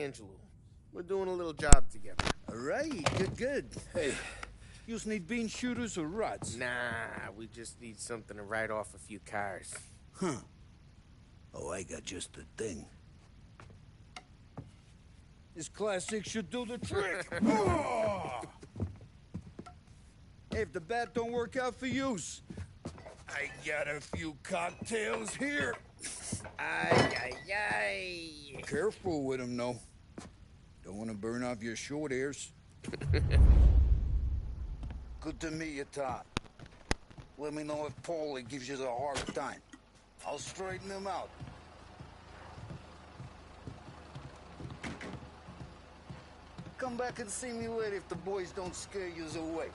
Angelo. We're doing a little job together. All right, good. Hey, you just need bean shooters or rods? Nah, we just need something to write off a few cars. Huh. Oh, I got just the thing. This classic should do the trick. Oh! Hey, if the bat don't work out for use, I got a few cocktails here. Ay, ay, ay. Careful with them, though. Don't want to burn off your short hairs. Good to meet you, Todd. Let me know if Paulie gives you the hard time. I'll straighten him out. Come back and see me later if the boys don't scare you away.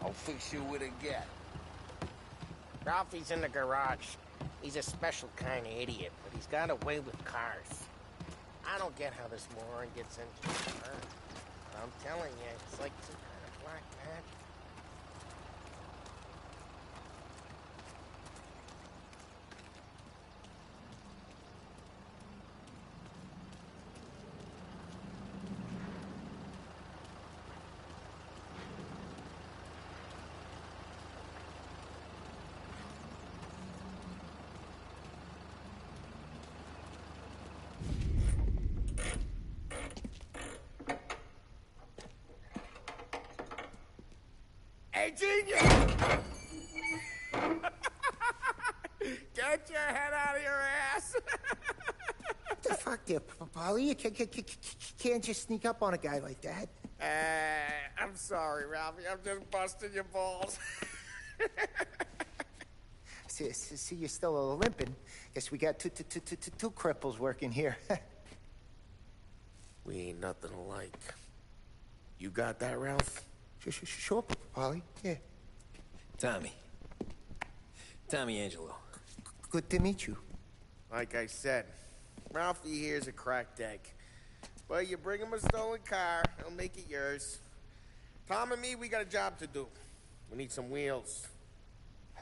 I'll fix you with a gat. Ralphie's in the garage. He's a special kind of idiot, but he's got a way with cars. I don't get how this moron gets into his car. I'm telling you, it's like some kind of black magic. Hey, genius! Get your head out of your ass! What the fuck there, Paulie? You can't just sneak up on a guy like that. I'm sorry, Ralphie. I'm just busting your balls. See, you're still limping. Guess we got two cripples working here. We ain't nothing alike. You got that, Ralph? Sure, Paulie. Yeah. Tommy, Angelo. Good to meet you. Like I said, Ralphie here's a cracked egg. But you bring him a stolen car, he'll make it yours. Tom and me, we got a job to do. We need some wheels.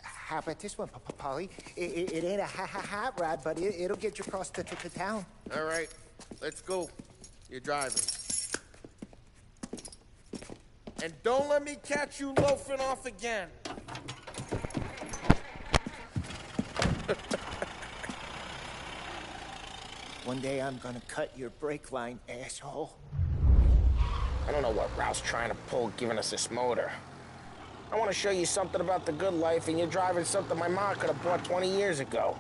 How about this one, Paulie? It ain't a hot rod, but it'll get you across to town. All right, let's go. You're driving. And don't let me catch you loafing off again. One day I'm gonna cut your brake line, asshole. I don't know what Ralph's trying to pull giving us this motor. I want to show you something about the good life, and you're driving something my mom could have bought 20 years ago.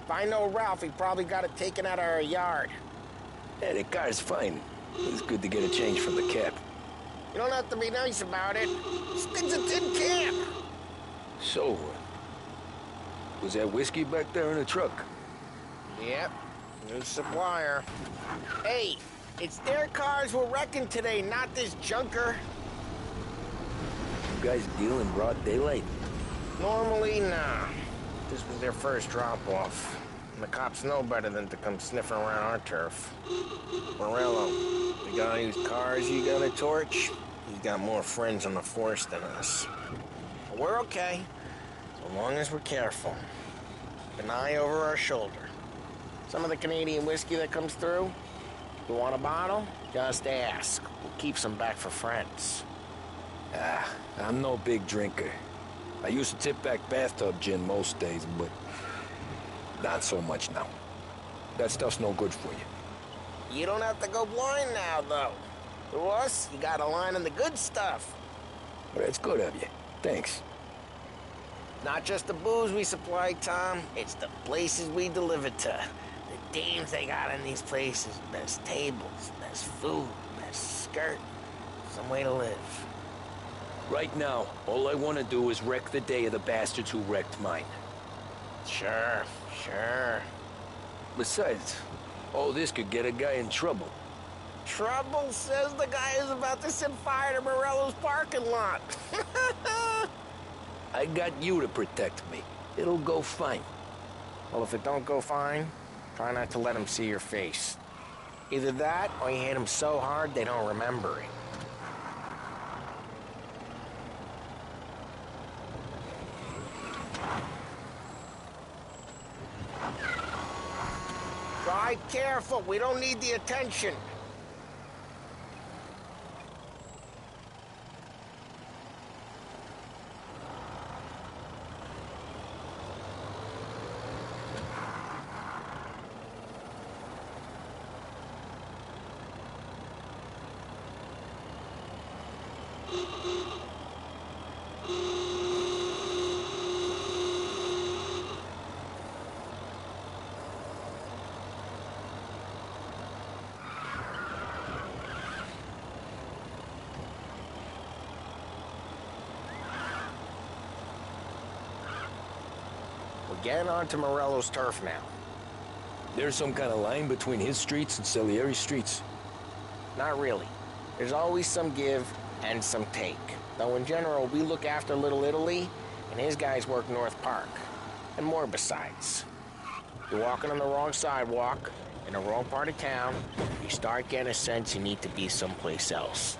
If I know Ralph, he probably got it taken out of our yard. Yeah, the car's fine. It's good to get a change from the cab. You don't have to be nice about it. This thing's a tin can. So, was that whiskey back there in the truck? Yep, new supplier. Hey, it's their cars we're wrecking today, not this junker. You guys deal in broad daylight? Normally, nah. This was their first drop-off. And the cops know better than to come sniffing around our turf. Morello, the guy whose cars you got a torch, he's got more friends on the force than us. But we're okay, so long as we're careful. An eye over our shoulder. Some of the Canadian whiskey that comes through, you want a bottle? Just ask. We'll keep some back for friends. I'm no big drinker. I used to tip back bathtub gin most days, but not so much now. That stuff's no good for you. You don't have to go blind now, though. To us, you got a line on the good stuff. Well, that's good of you. Thanks. Not just the booze we supply, Tom. It's the places we deliver to. The dames they got in these places. Best tables, best food, best skirt. Some way to live. Right now, all I want to do is wreck the day of the bastards who wrecked mine. Sure. Besides, all this could get a guy in trouble. Trouble says the guy is about to set fire to Morello's parking lot. I got you to protect me. It'll go fine. Well, if it don't go fine, try not to let him see your face. Either that, or you hit him so hard they don't remember it. Drive careful. We don't need the attention. Get onto Morello's turf now. There's some kind of line between his streets and Salieri's streets. Not really. There's always some give and some take. Though in general, we look after Little Italy, and his guys work North Park. And more besides. You're walking on the wrong sidewalk, in the wrong part of town, you start getting a sense you need to be someplace else.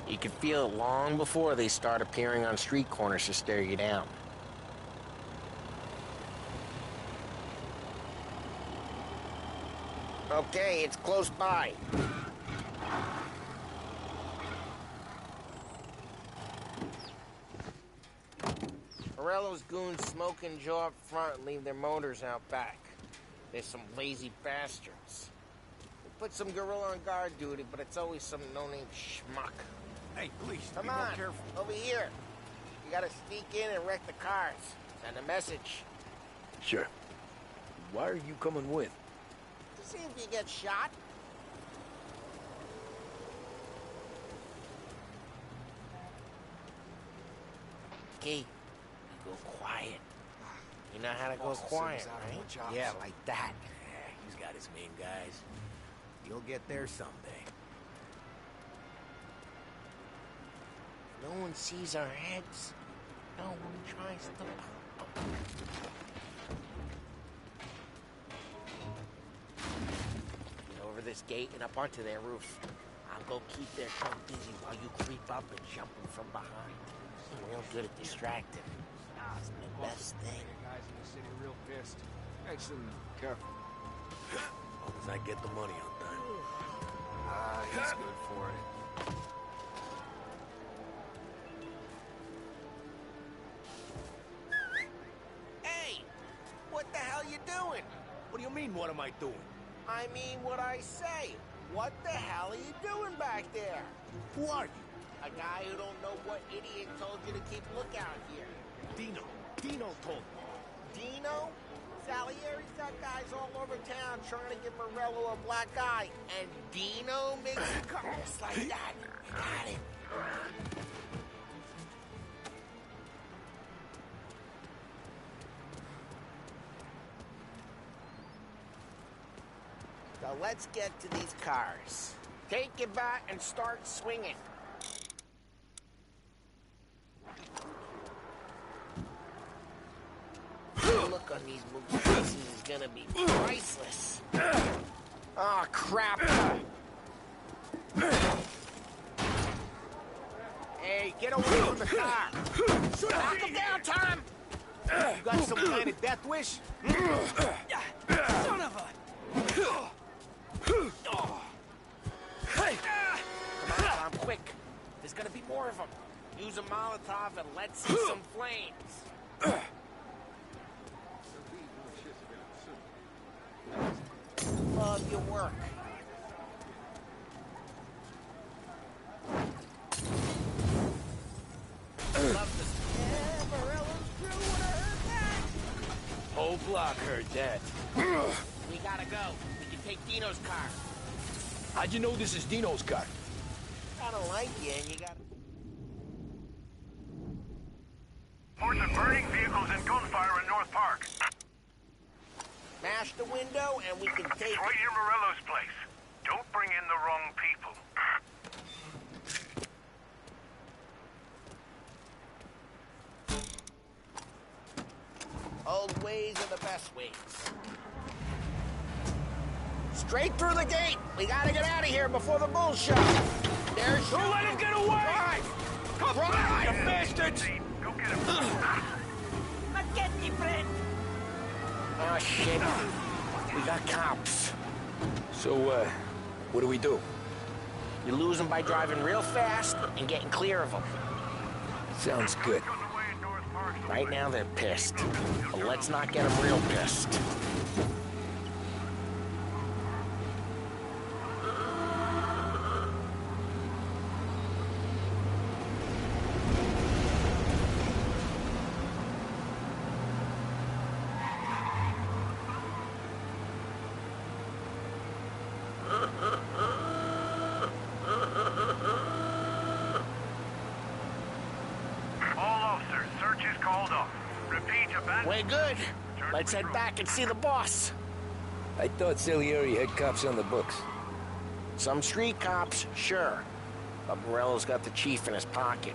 You can feel it long before they start appearing on street corners to stare you down. Okay, it's close by. Morello's goons smoke and jaw up front and leave their motors out back. They're some lazy bastards. We put some gorilla on guard duty, but it's always some no-name schmuck. Hey, please, Come be more on, careful. over here. You gotta sneak in and wreck the cars. Send a message. Sure. Why are you coming with? To see if you get shot. Okay, you go quiet. You know how to go quiet, right? Yeah, like that. He's got his main guys. You'll get there someday. No one sees our heads. No one tries to pop them. Get over this gate and up onto their roof. I'll go keep their tongue busy while you creep up and jump them from behind. I'm real good at distracting. It's the best thing. Guys in the city real pissed. Excellent. Careful. As long as I get the money on time. He's good for it. Hey! What the hell you doing? What do you mean, what am I doing? I mean what I say. What the hell are you doing back there? Who are you? A guy who don't know what idiot told you to keep lookout here. Dino. Dino told me. Dino? Salieri's got guys all over town trying to give Morello a black eye. And Dino makes you come just like that. Got it. So let's get to these cars. Take it back and start swinging. The look on these movie faces is gonna be priceless. Oh, crap. Hey, get away from the car. Knock him down, Tom. You got some kind of death wish? Son of a... Hey! Come on, Tom, quick. There's gonna be more of them. Use a Molotov and let's see some flames. Love your work. Love this. Yeah, Morello's crew would've heard that. Whole block heard that. We gotta go. We can take Dino's car. How'd you know this is Dino's car? I don't like you, and you gotta... Reports of burning vehicles and gunfire in North Park. Smash the window, and we can take... It's right near Morello's place. Don't bring in the wrong people. Old ways are the best ways. Straight through the gate! We gotta get out of here before the bulls show! There's... Don't let him get away! Drive! Come on, you bastards! Go get him. Oh, shit. We got cops. So, what do we do? You lose them by driving real fast and getting clear of them. Sounds good. Goes away in North Park. Right now, they're pissed. But let's not get them real pissed. All officers, search is called off. Repeat, abandoned. Way good. Turn Let's head back and see the boss. I thought Salieri had cops on the books. Some street cops, sure. But Morello's got the chief in his pocket.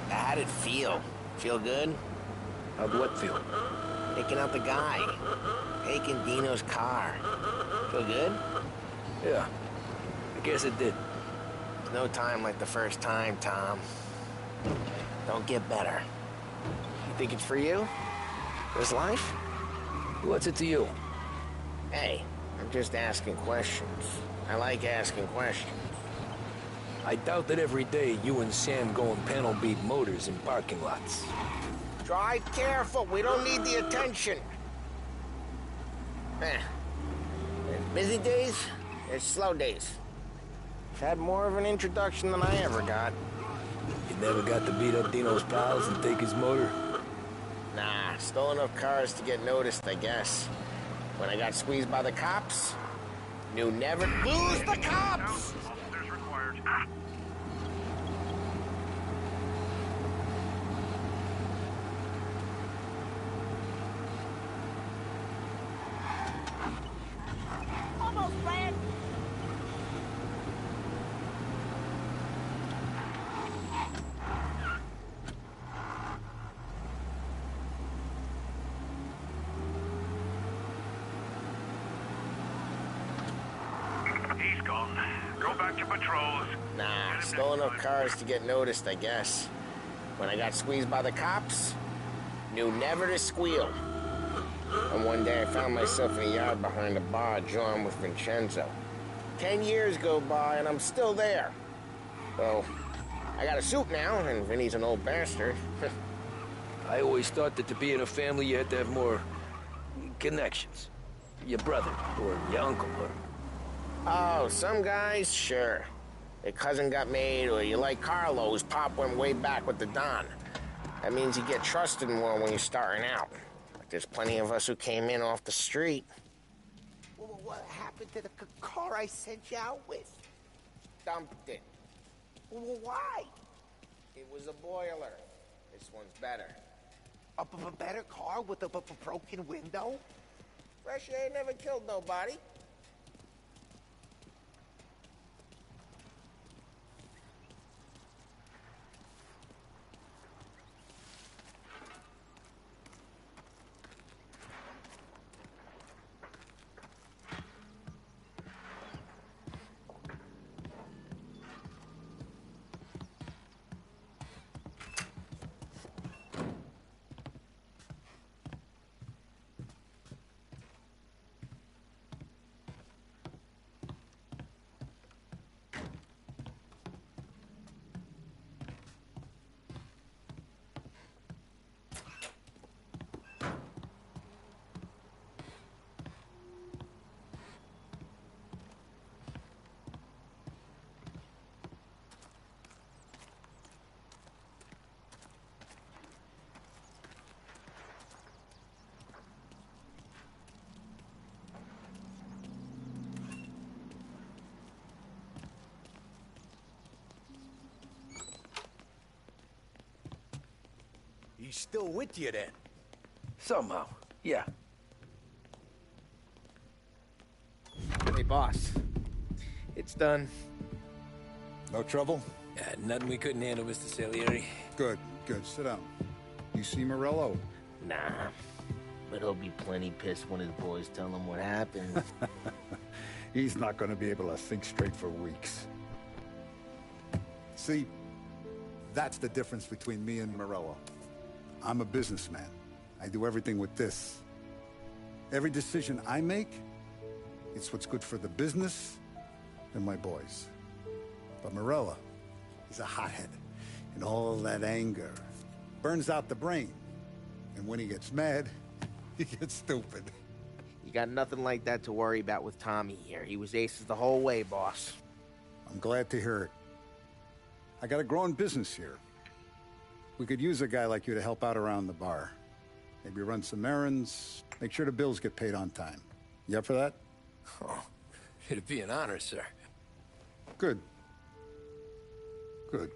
How'd it feel? Feel good? How'd what feel? Taking out the guy. Taking Dino's car. Feel good? Yeah, I guess it did. There's no time like the first time, Tom. Don't get better. You think it's for you? This life? What's it to you? Hey, I'm just asking questions. I like asking questions. I doubt that every day you and Sam go and panel beat motors in parking lots. Drive careful. We don't need the attention. There's busy days, there's slow days. I've had more of an introduction than I ever got. You never got to beat up Dino's pals and take his motor? Nah, stole enough cars to get noticed, I guess. When I got squeezed by the cops, knew never lose the cops! Officers required. Almost ran. He's gone. Go back to patrols. Nah, stole enough cars to get noticed, I guess. When I got squeezed by the cops, knew never to squeal. And one day I found myself in a yard behind a bar, drawing with Vincenzo. 10 years go by and I'm still there. Well, I got a suit now, and Vinny's an old bastard. I always thought that to be in a family you had to have more connections. Your brother, or your uncle, or... Oh, some guys, sure. Their cousin got made, or you like Carlo, whose pop went way back with the Don. That means you get trusted more when you're starting out. But there's plenty of us who came in off the street. Well, what happened to the car I sent you out with? Dumped it. Well, why? It was a boiler. This one's better. A better car with a broken window? Fresh air never killed nobody. He's still with you then? Somehow, yeah. Hey, boss. It's done. No trouble? Nothing we couldn't handle, Mr. Salieri. Good, good. Sit down. You see Morello? Nah. But he'll be plenty pissed when his boys tell him what happened. He's not going to be able to think straight for weeks. See, that's the difference between me and Morello. I'm a businessman. I do everything with this. Every decision I make, it's what's good for the business and my boys. But Morello, he's a hothead. And all that anger burns out the brain. And when he gets mad, he gets stupid. You got nothing like that to worry about with Tommy here. He was aces the whole way, boss. I'm glad to hear it. I got a growing business here. We could use a guy like you to help out around the bar. Maybe run some errands, make sure the bills get paid on time. You up for that? Oh, it'd be an honor, sir. Good. Good.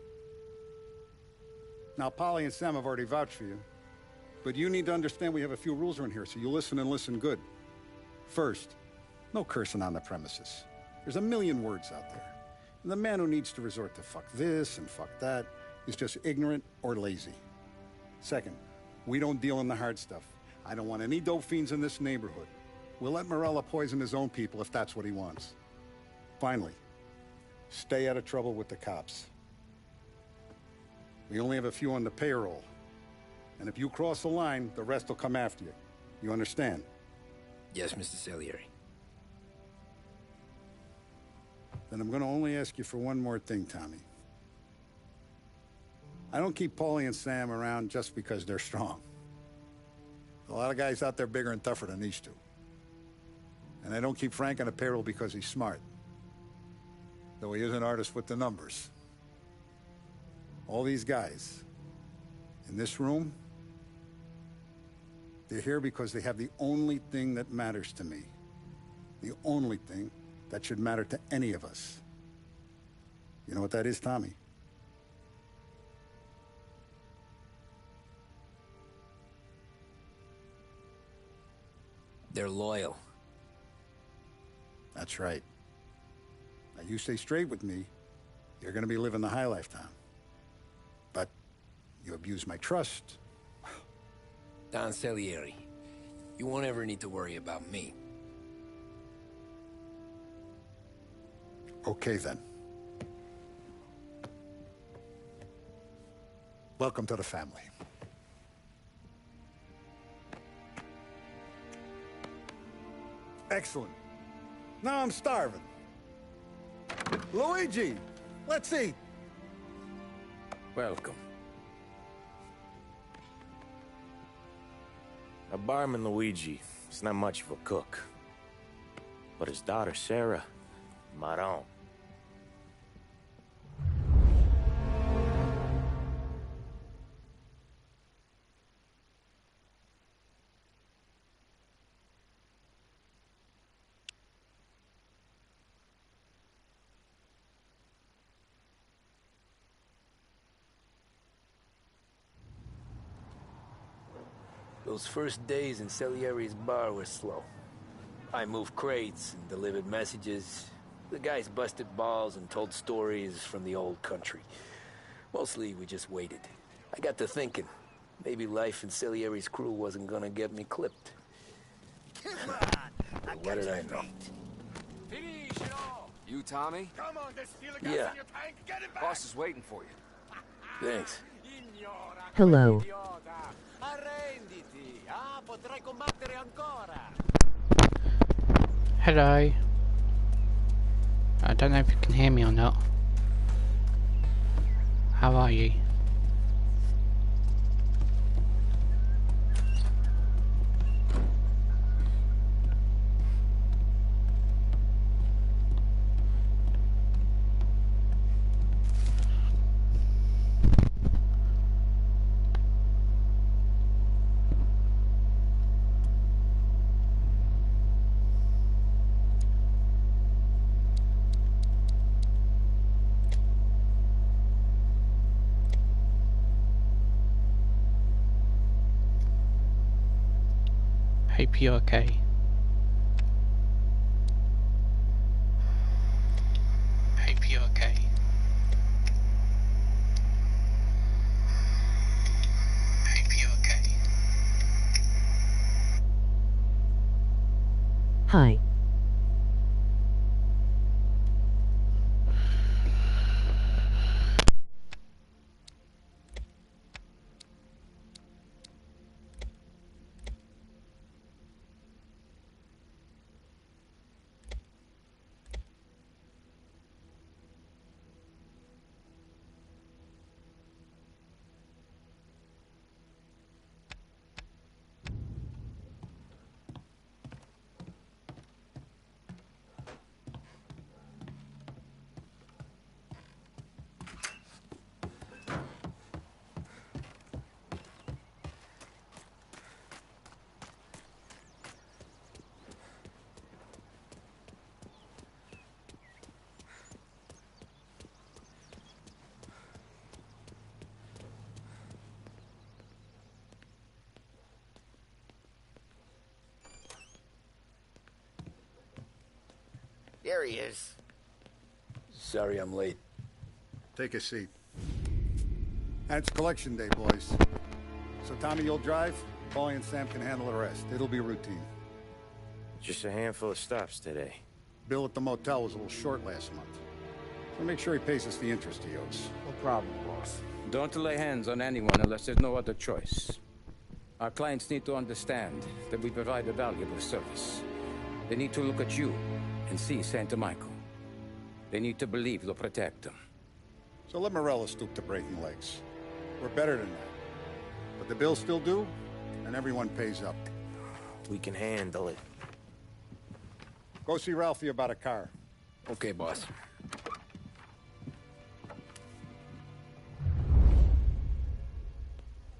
Now, Polly and Sam have already vouched for you. But you need to understand we have a few rules around here, so you listen and listen good. First, no cursing on the premises. There's a million words out there. And the man who needs to resort to fuck this and fuck that is just ignorant or lazy. Second, we don't deal in the hard stuff. I don't want any dope fiends in this neighborhood. We'll let Morella poison his own people if that's what he wants. Finally, stay out of trouble with the cops. We only have a few on the payroll. And if you cross the line, the rest will come after you. You understand? Yes, Mr. Salieri. Then I'm gonna only ask you for one more thing, Tommy. I don't keep Paulie and Sam around just because they're strong. There's a lot of guys out there bigger and tougher than these two. And I don't keep Frank on a payroll because he's smart. Though he is an artist with the numbers. All these guys in this room, they're here because they have the only thing that matters to me. The only thing that should matter to any of us. You know what that is, Tommy? They're loyal. That's right. Now, you stay straight with me, you're gonna be living the high lifetime. But you abuse my trust. Don Salieri, you won't ever need to worry about me. Okay, then. Welcome to the family. Excellent. Now I'm starving. Luigi, let's eat. Welcome. Now, barman Luigi is not much of a cook. But his daughter, Sarah, Maron. Those first days in Salieri's bar were slow. I moved crates and delivered messages. The guys busted balls and told stories from the old country. Mostly, we just waited. I got to thinking, maybe life in Salieri's crew wasn't gonna get me clipped. Come on! What did I know? You, Tommy? Come on, there's steel gas Yeah. in your tank. Get it back. Boss is waiting for you. Thanks. Hello. Hello. I don't know if you can hear me or not. How are you? Hope you're okay. Hope you're okay. Hope you're okay. Hi. Here he is. Sorry I'm late. Take a seat. And it's collection day, boys. So Tommy, you'll drive. Paulie and Sam can handle the rest. It'll be routine. Just a handful of stops today. Bill at the motel was a little short last month. So make sure he pays us the interest he owes. No problem, boss. Don't lay hands on anyone unless there's no other choice. Our clients need to understand that we provide a valuable service. They need to look at you and see Santa Michael. They need to believe you'll protect them. So let Morello stoop to breaking legs. We're better than that. But the bills still due, and everyone pays up. We can handle it. Go see Ralphie about a car. Okay, boss.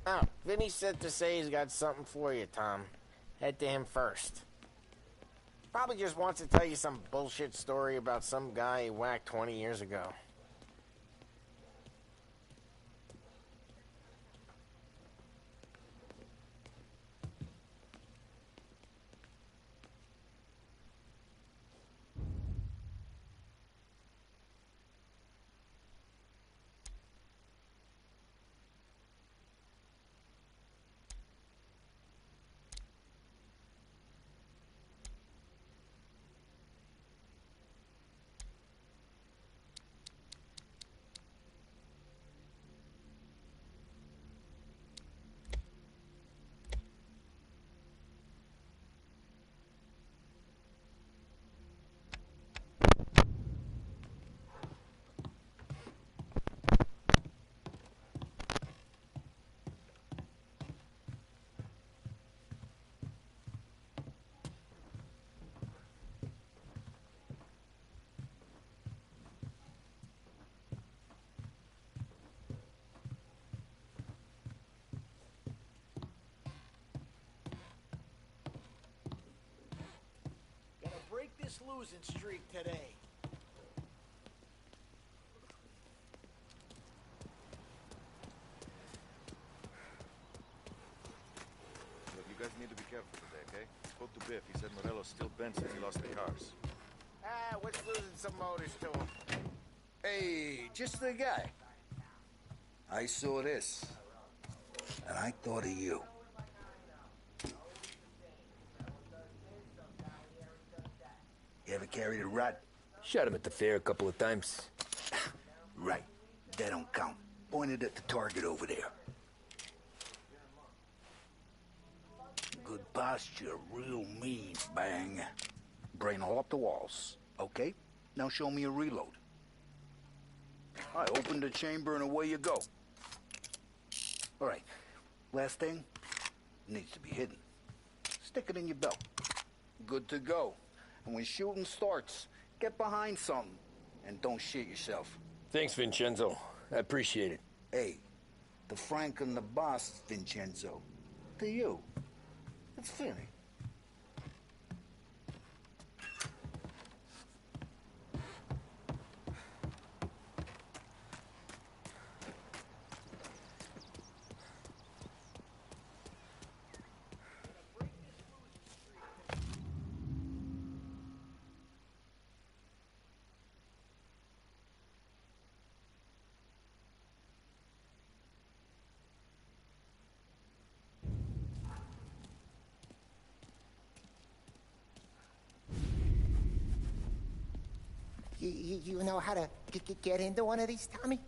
Oh, Vinny said to say he's got something for you, Tom. Head to him first. Probably just wants to tell you some bullshit story about some guy he whacked 20 years ago. Break this losing streak today. Look, you guys need to be careful today, okay? Spoke to Biff. He said Morello's still bent since he lost the cars. Ah, what's losing some motors to him? Hey, just the guy. I saw this, and I thought of you. You ever carried a rod? Shot him at the fair a couple of times. Right. That don't count. Pointed at the target over there. Good posture, real mean. Bang. Brain all up the walls. Okay? Now show me a reload. I opened the chamber and away you go. All right. Last thing. Needs to be hidden. Stick it in your belt. Good to go. And when shooting starts, get behind something and don't shit yourself. Thanks, Vincenzo. I appreciate it. Hey, the Frank and the boss, Vincenzo. To you. It's Vinny. You know how to get into one of these, Tommy?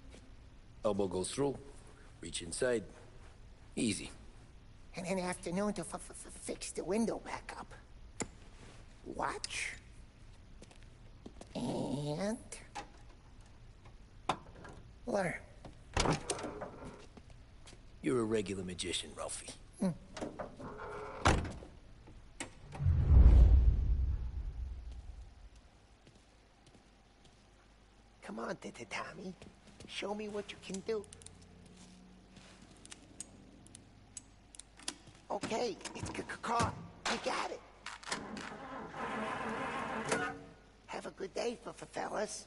Elbow goes through. Reach inside. Easy. And an afternoon to fix the window back up. Watch. And... learn. You're a regular magician, Ralphie. Come on, Tommy. Show me what you can do. Okay, it's caught. You got it. Have a good day, fellas.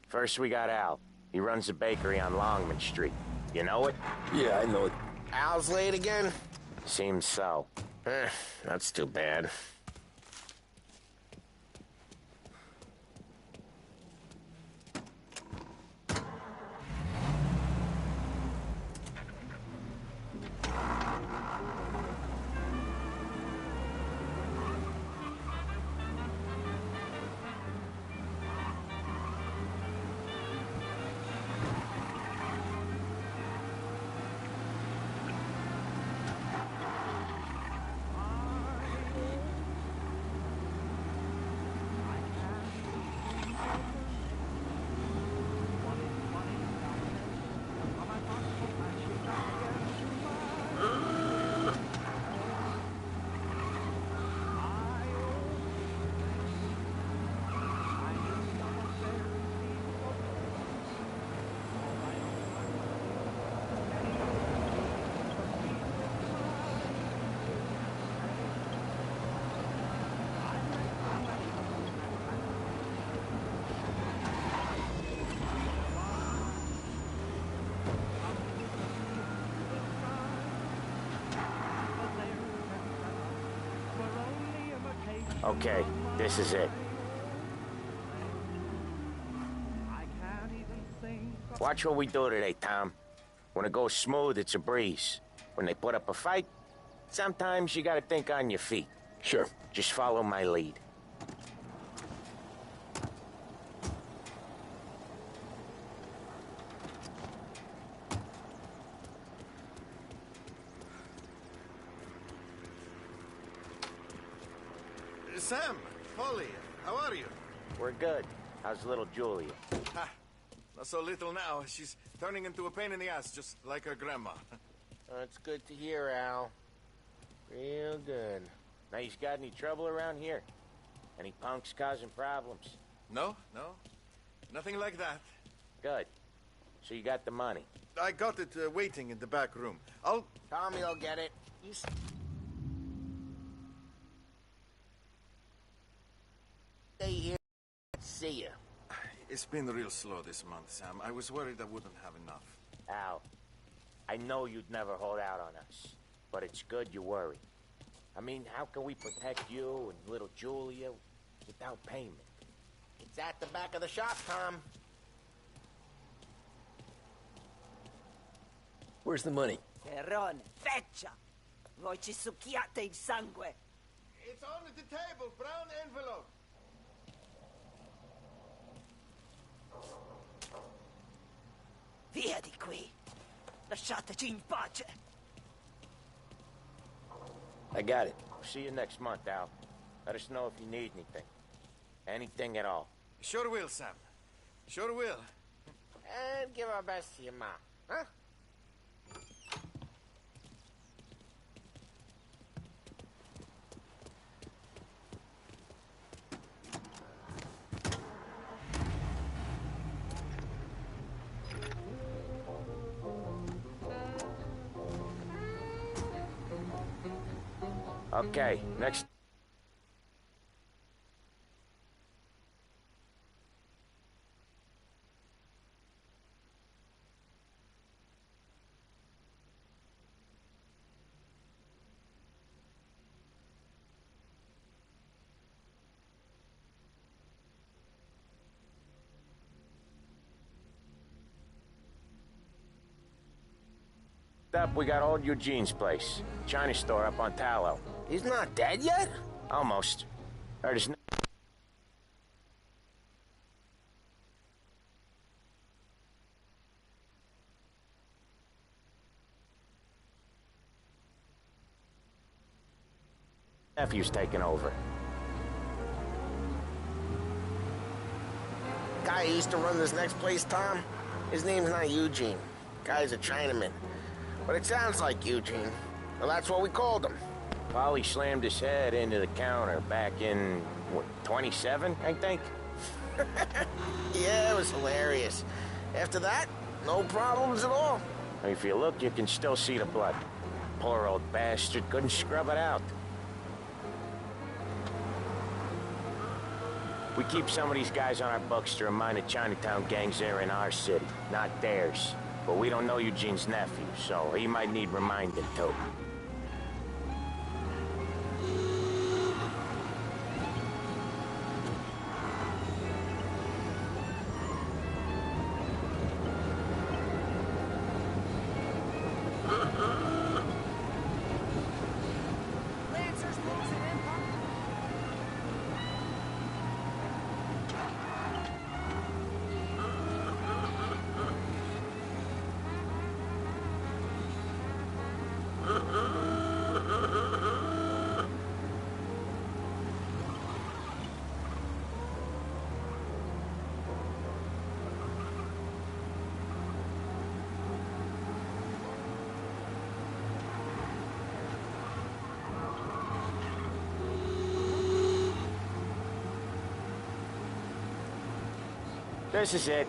First, we got Al. He runs a bakery on Longman Street. You know it? Yeah, I know it. Al's late again? Seems so. That's too bad. Okay, this is it. Watch what we do today, Tom. When it goes smooth, it's a breeze. When they put up a fight, sometimes you gotta think on your feet. Sure. Just follow my lead. Sam, Polly, how are you? We're good. How's little Julia? Ha, not so little now. She's turning into a pain in the ass, just like her grandma. That's good to hear, Al. Real good. Now, you got any trouble around here? Any punks causing problems? No, nothing like that. Good. So you got the money? I got it waiting in the back room. I'll... Tommy will get it. You... Stay here. See ya. It's been real slow this month, Sam. I was worried I wouldn't have enough. Al, I know you'd never hold out on us, but it's good you worry. I mean, how can we protect you and little Julia without payment? It's at the back of the shop, Tom. Where's the money? Perrone, feccia! Voi ci succhiate il sangue! It's on the table, brown envelope. Via di qui! Lasciateci in pace! I got it. See you next month, Al. Let us know if you need anything. Anything at all. Sure will, Sam. Sure will. And give our best to your mom, huh? Okay, next. Up, we got old Eugene's place. China store up on Tallow. He's not dead yet? Almost. Heard his nephew's taking over. Guy who used to run this next place, Tom, his name's not Eugene. Guy's a Chinaman. But it sounds like Eugene. Well, that's what we called him. Polly slammed his head into the counter back in, what, 27, I think? Yeah, it was hilarious. After that, no problems at all. If you look, you can still see the blood. Poor old bastard couldn't scrub it out. We keep some of these guys on our books to remind the Chinatown gangs they're in our city, not theirs. But we don't know Eugene's nephew, so he might need reminding too. This is it.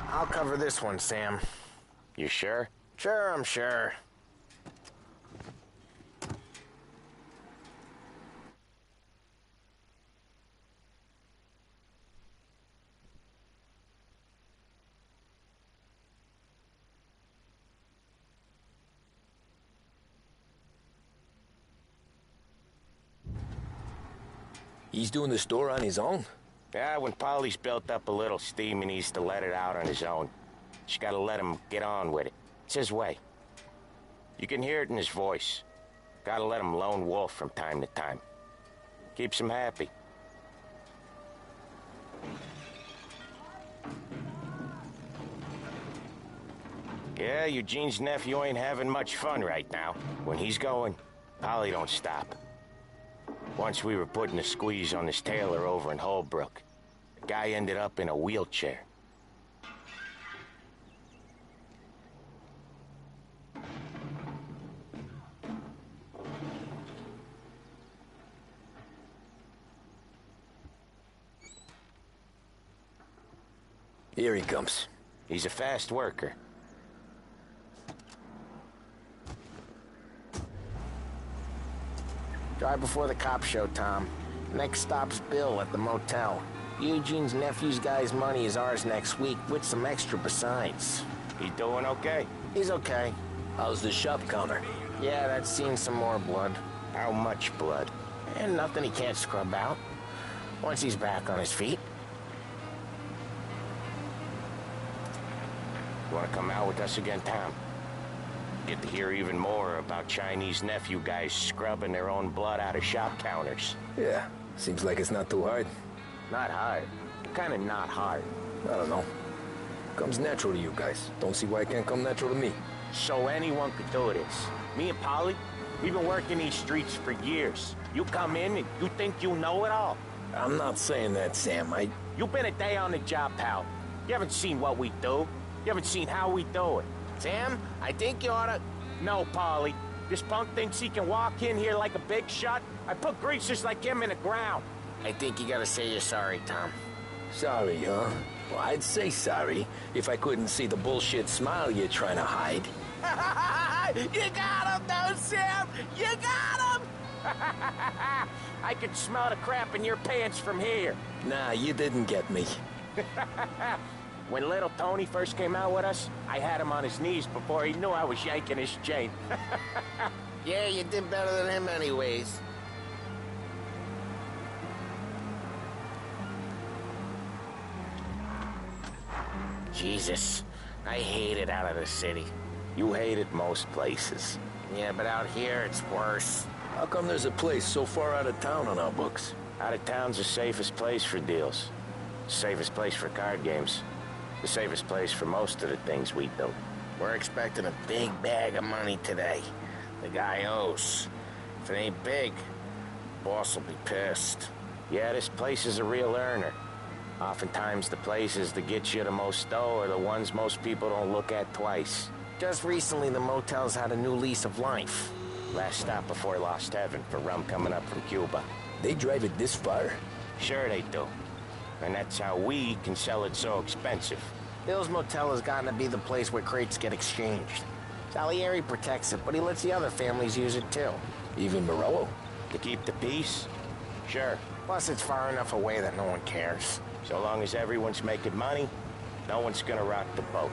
I'll cover this one, Sam. You sure? Sure, I'm sure. He's doing the store on his own? Yeah, when Polly's built up a little steam, he needs to let it out on his own. Just gotta let him get on with it. It's his way. You can hear it in his voice. Gotta let him lone wolf from time to time. Keeps him happy. Yeah, Eugene's nephew ain't having much fun right now. When he's going, Polly don't stop. Once we were putting a squeeze on this tailor over in Holbrook. The guy ended up in a wheelchair. Here he comes. He's a fast worker. Drive before the cops show, Tom. Next stop's Bill at the motel. Eugene's nephew's guy's money is ours next week, with some extra besides. He doing okay? He's okay. How's the shop counter? Yeah, that's seen some more blood. How much blood? And nothing he can't scrub out. Once he's back on his feet. You wanna come out with us again, Tom? Get to hear even more about Chinese nephew guys scrubbing their own blood out of shop counters. Yeah, seems like it's not too hard. Not hard. Kinda not hard. I don't know. Comes natural to you guys. Don't see why it can't come natural to me. So anyone could do this. Me and Polly, we've been working these streets for years. You come in and you think you know it all. I'm not saying that, Sam. You've been a day on the job, pal. You haven't seen what we do. You haven't seen how we do it. Sam, I think you oughta... No, Polly. This punk thinks he can walk in here like a big shot. I put greasers like him in the ground. I think you gotta say you're sorry, Tom. Sorry, huh? Well, I'd say sorry if I couldn't see the bullshit smile you're trying to hide. You got him, though, Sam! You got him! I could smell the crap in your pants from here. Nah, you didn't get me. When little Tony first came out with us, I had him on his knees before he knew I was yanking his chain. Yeah, you did better than him anyways. Jesus, I hate it out of the city. You hate it most places. Yeah, but out here it's worse. How come there's a place so far out of town on our books? Out of town's the safest place for deals. Safest place for card games. The safest place for most of the things we do. We're expecting a big bag of money today. The guy owes. If it ain't big, boss will be pissed. Yeah, this place is a real earner. Oftentimes the places that get you the most dough are the ones most people don't look at twice. Just recently the motel's had a new lease of life. Last stop before Lost Heaven for rum coming up from Cuba. They drive it this far? Sure they do. And that's how we can sell it so expensive. Bill's Motel has gotten to be the place where crates get exchanged. Salieri protects it, but he lets the other families use it too. Even Morello? To keep the peace? Sure. Plus it's far enough away that no one cares. So long as everyone's making money, no one's gonna rock the boat.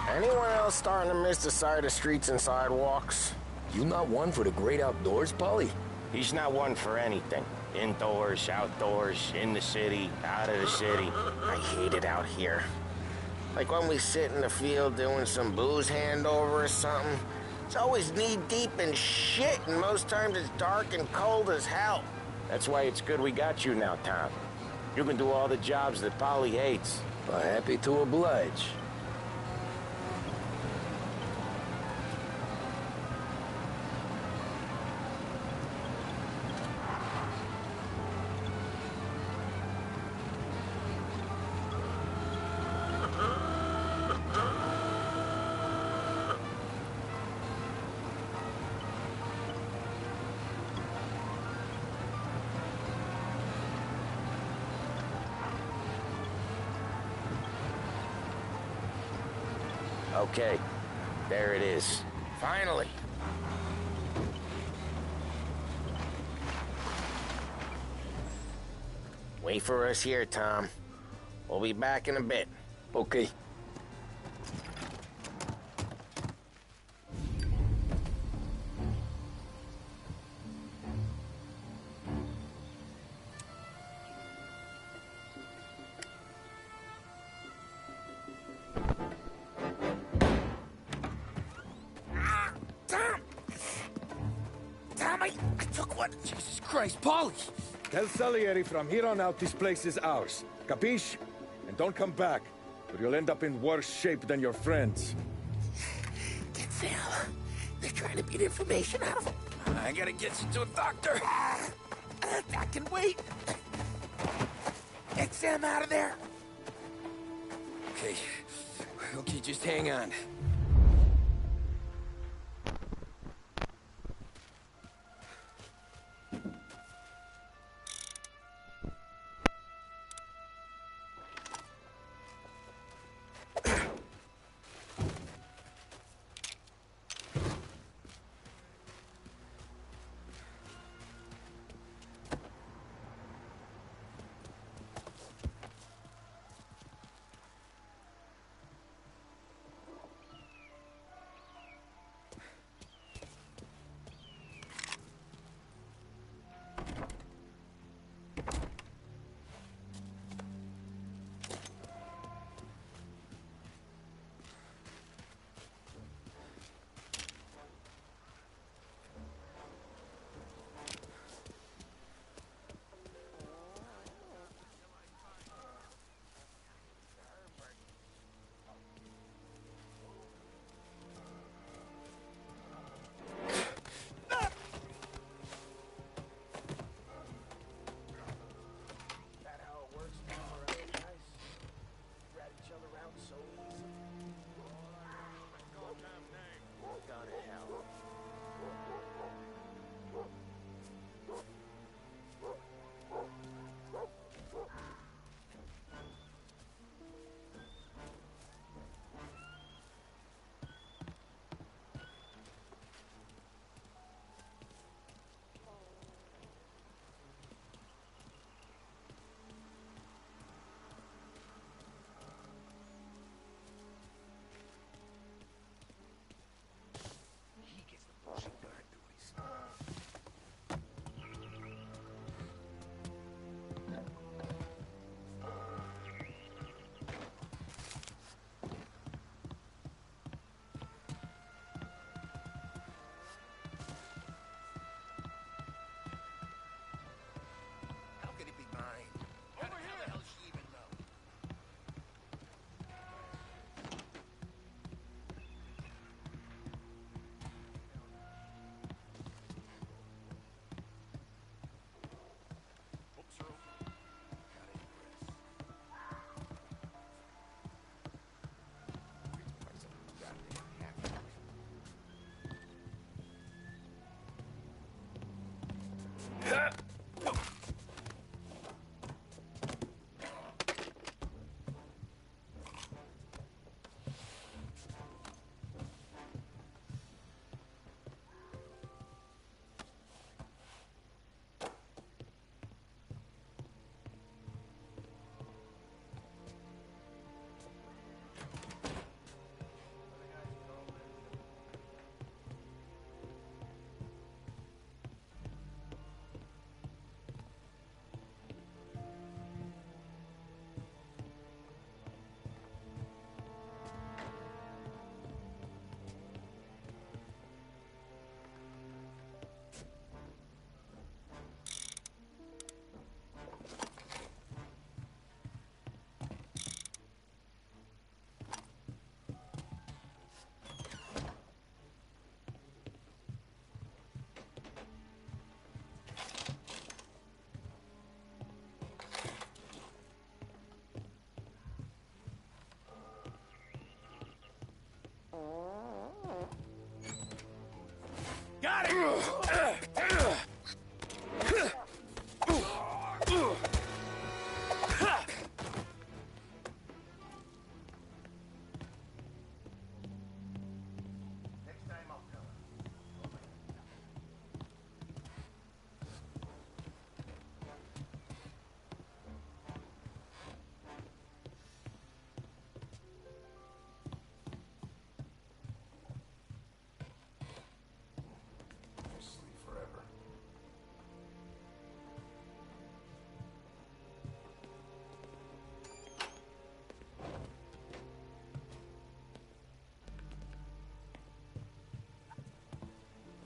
Anyone else starting to miss the side of streets and sidewalks? You not one for the great outdoors, Polly? He's not one for anything. Indoors, outdoors, in the city, out of the city. I hate it out here. Like when we sit in the field doing some booze handover or something. It's always knee-deep in shit, and most times it's dark and cold as hell. That's why it's good we got you now, Tom. You can do all the jobs that Polly hates. Well, happy to oblige. Okay, there it is. Finally. Wait for us here, Tom. We'll be back in a bit. Okay. I took one. Jesus Christ, Polly! Tell Salieri from here on out this place is ours. Capiche? And don't come back, or you'll end up in worse shape than your friends. Get Sam. They're trying to beat information out of him. I gotta get you to a doctor. I can wait. Get Sam out of there. Okay. Okay, just hang on.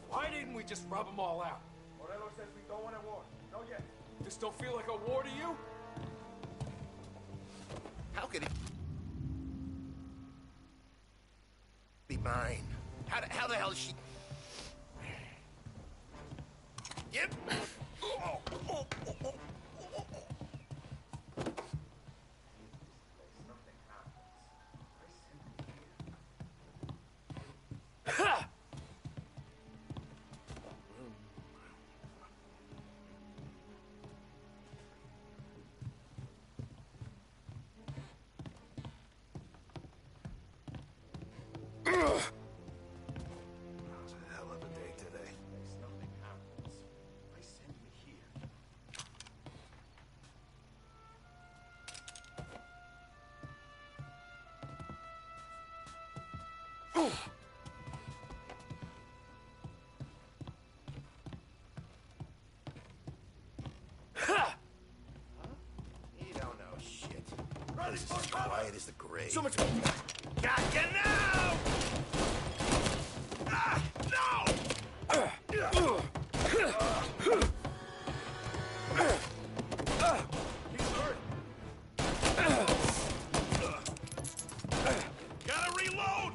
Why didn't we just rub them all out? Morello says we don't want a war. No yet. This don't feel like a war to you? How could it be mine? How the hell is she? Yep. You don't know shit. This is as quiet as the grave. So much. Got you now! Ah, no! He's hurt. Gotta reload!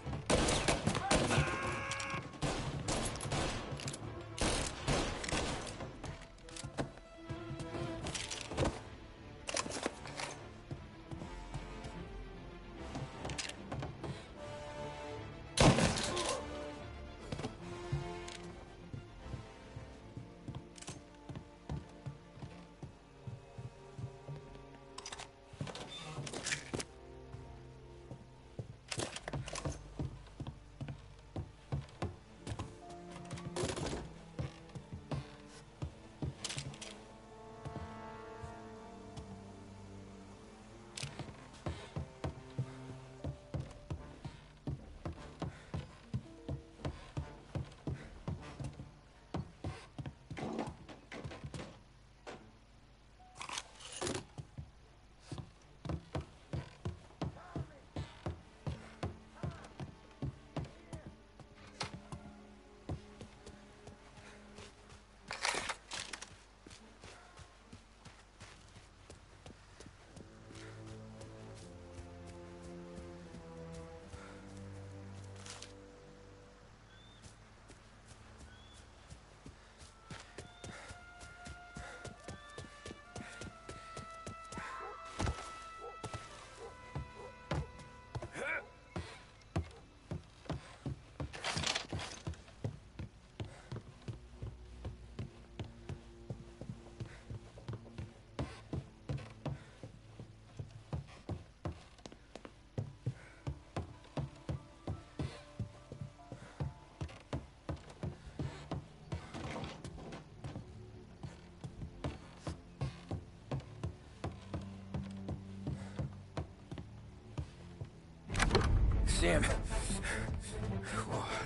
Sam.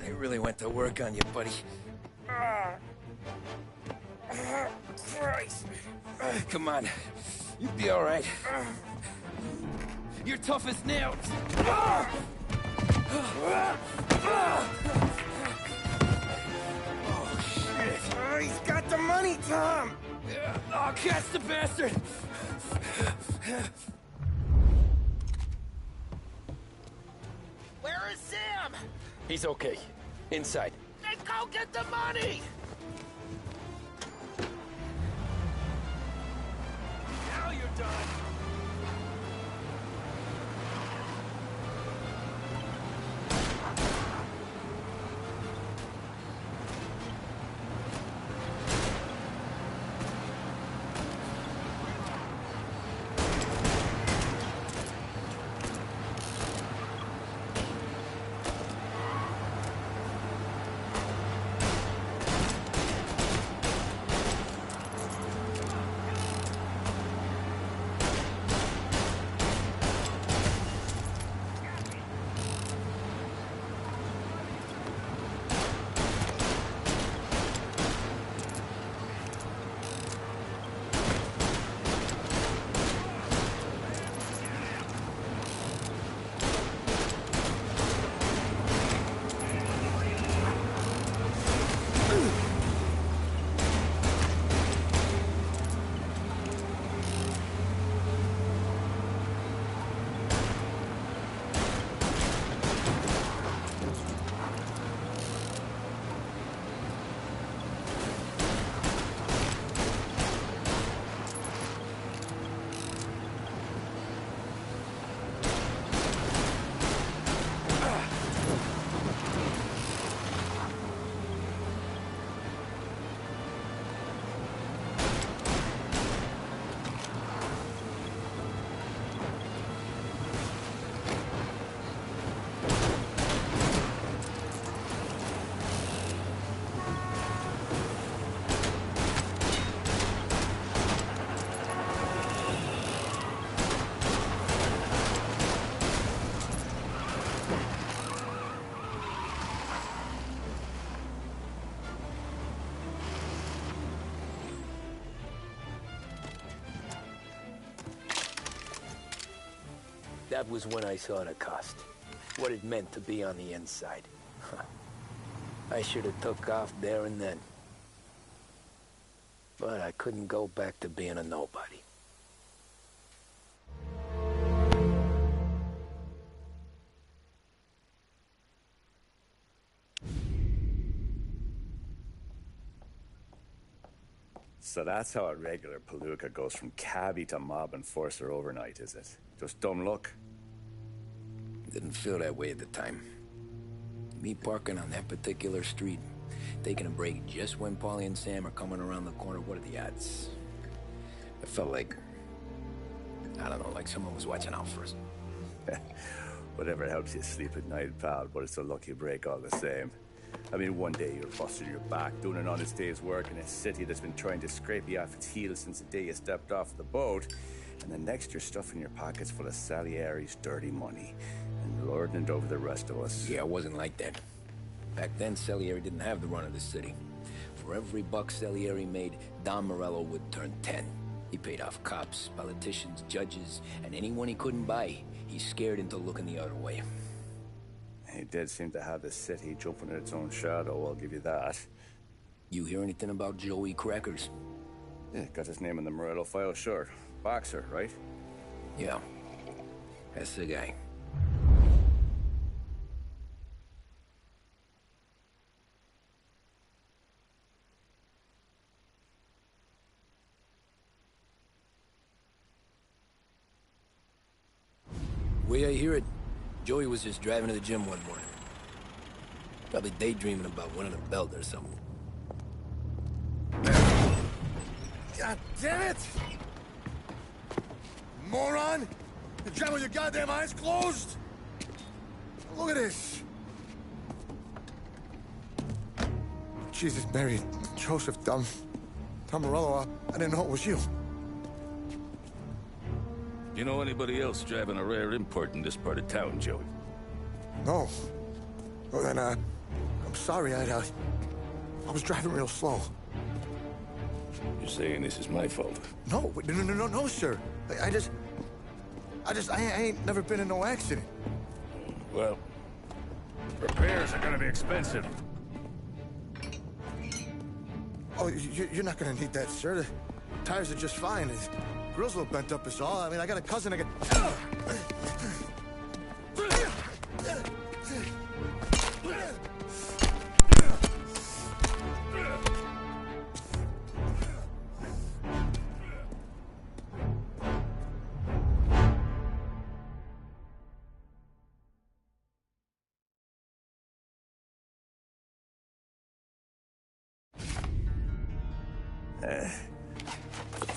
They really went to work on you, buddy. Christ. Come on. You'll be all right. You're tough as nails. Oh, shit. Oh, he's got the money, Tom! Oh, catch the bastard! Where is Sam? He's okay. Inside. Then go get the money! Now you're done. That was when I saw the cost. What it meant to be on the inside. I should have took off there and then. But I couldn't go back to being a nobody. So that's how a regular palooka goes from cabbie to mob enforcer overnight, is it? Just dumb luck? Didn't feel that way at the time. Me parking on that particular street, taking a break just when Paulie and Sam are coming around the corner, what are the odds? It felt like, I don't know, like someone was watching out for us. Whatever helps you sleep at night, pal, but it's a lucky break all the same. I mean, one day you're busting your back, doing an honest day's work in a city that's been trying to scrape you off its heels since the day you stepped off the boat, and the next you're stuffing your pockets full of Salieri's dirty money and lording it over the rest of us. Yeah, it wasn't like that. Back then, Salieri didn't have the run of the city. For every buck Salieri made, Don Morello would turn 10. He paid off cops, politicians, judges, and anyone he couldn't buy, he scared into looking the other way. He did seem to have the city jumping at its own shadow, I'll give you that. You hear anything about Joey Crackers? Yeah, got his name in the Morello file, sure. Boxer, right? Yeah, that's the guy. Way I hear it, Joey was just driving to the gym one morning. Probably daydreaming about winning a belt or something. God damn it! Moron! You're driving with your goddamn eyes closed? Look at this! Jesus, Mary, Joseph, Tom Morello, I didn't know it was you. You know anybody else driving a rare import in this part of town, Joey? No. Well, then, I'm sorry, I was driving real slow. You're saying this is my fault? No, no, sir. I ain't never been in no accident. Well, repairs are gonna be expensive. Oh, you're not gonna need that, sir. The tires are just fine. The grill's a little bent up is all. I mean, I got a cousin I can...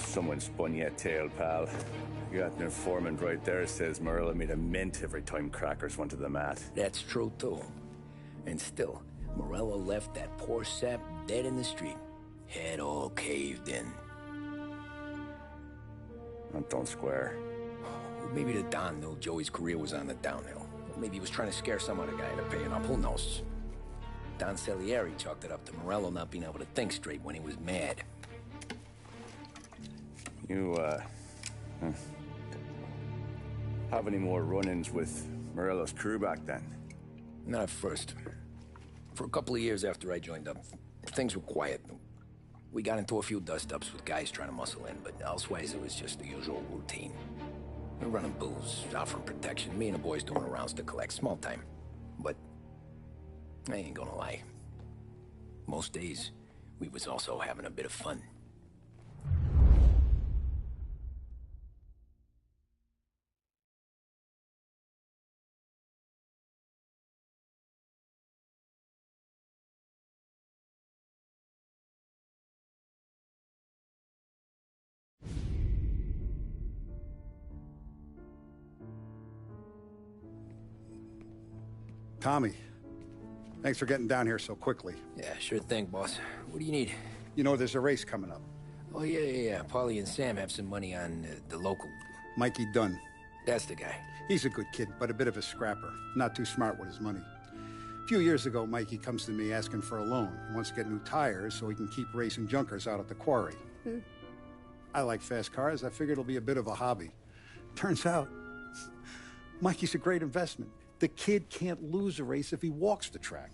Someone spun you a tale, pal. You got an informant right there says Morello made a mint every time Crackers went to the mat. That's true, too. And still, Morello left that poor sap dead in the street. Head all caved in. That don't square. Maybe the Don knew Joey's career was on the downhill. Maybe he was trying to scare some other guy into paying up. Who knows? Don Salieri chalked it up to Morello not being able to think straight when he was mad. You, have any more run-ins with Morello's crew back then? Not at first. For a couple of years after I joined up, things were quiet. We got into a few dust-ups with guys trying to muscle in, but elsewise it was just the usual routine. We're running booze, offering protection, me and the boys doing the rounds to collect, small time. But I ain't gonna lie. Most days, we was also having a bit of fun. Tommy, thanks for getting down here so quickly. Yeah, sure thing, boss. What do you need? You know, there's a race coming up. Oh, yeah. Paulie and Sam have some money on the local. Mikey Dunn. That's the guy. He's a good kid, but a bit of a scrapper. Not too smart with his money. A few years ago, Mikey comes to me asking for a loan. He wants to get new tires so he can keep racing junkers out at the quarry. I like fast cars. I figured it'll be a bit of a hobby. Turns out, Mikey's a great investment. The kid can't lose a race if he walks the track.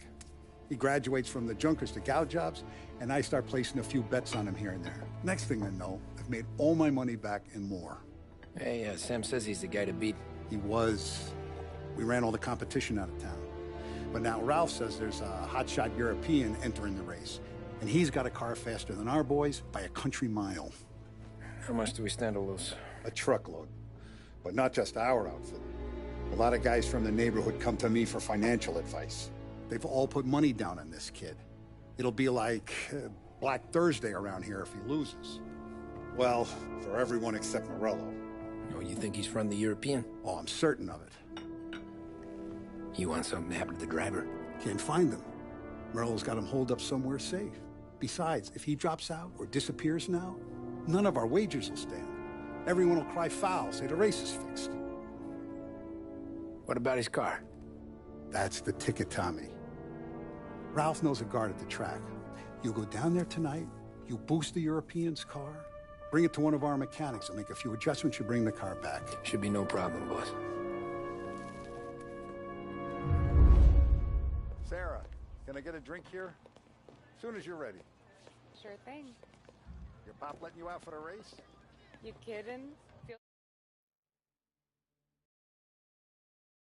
He graduates from the junkers to gal jobs, and I start placing a few bets on him here and there. Next thing I know, I've made all my money back and more. Hey, Sam says he's the guy to beat. He was. We ran all the competition out of town. But now Ralph says there's a hotshot European entering the race, and he's got a car faster than our boys by a country mile. How much do we stand to lose? A truckload. But not just our outfit. A lot of guys from the neighborhood come to me for financial advice. They've all put money down on this kid. It'll be like Black Thursday around here if he loses. Well, for everyone except Morello. Oh, you think he's from the European? Oh, I'm certain of it. You want something to happen to the driver? Can't find him. Morello's got him holed up somewhere safe. Besides, if he drops out or disappears now, none of our wagers will stand. Everyone will cry foul, say the race is fixed. What about his car? That's the ticket, Tommy. Ralph knows a guard at the track. You go down there tonight, you boost the European's car, bring it to one of our mechanics, and make a few adjustments, you bring the car back. Should be no problem, boss. Sarah, can I get a drink here? As soon as you're ready. Sure thing. Your pop letting you out for the race? You kidding?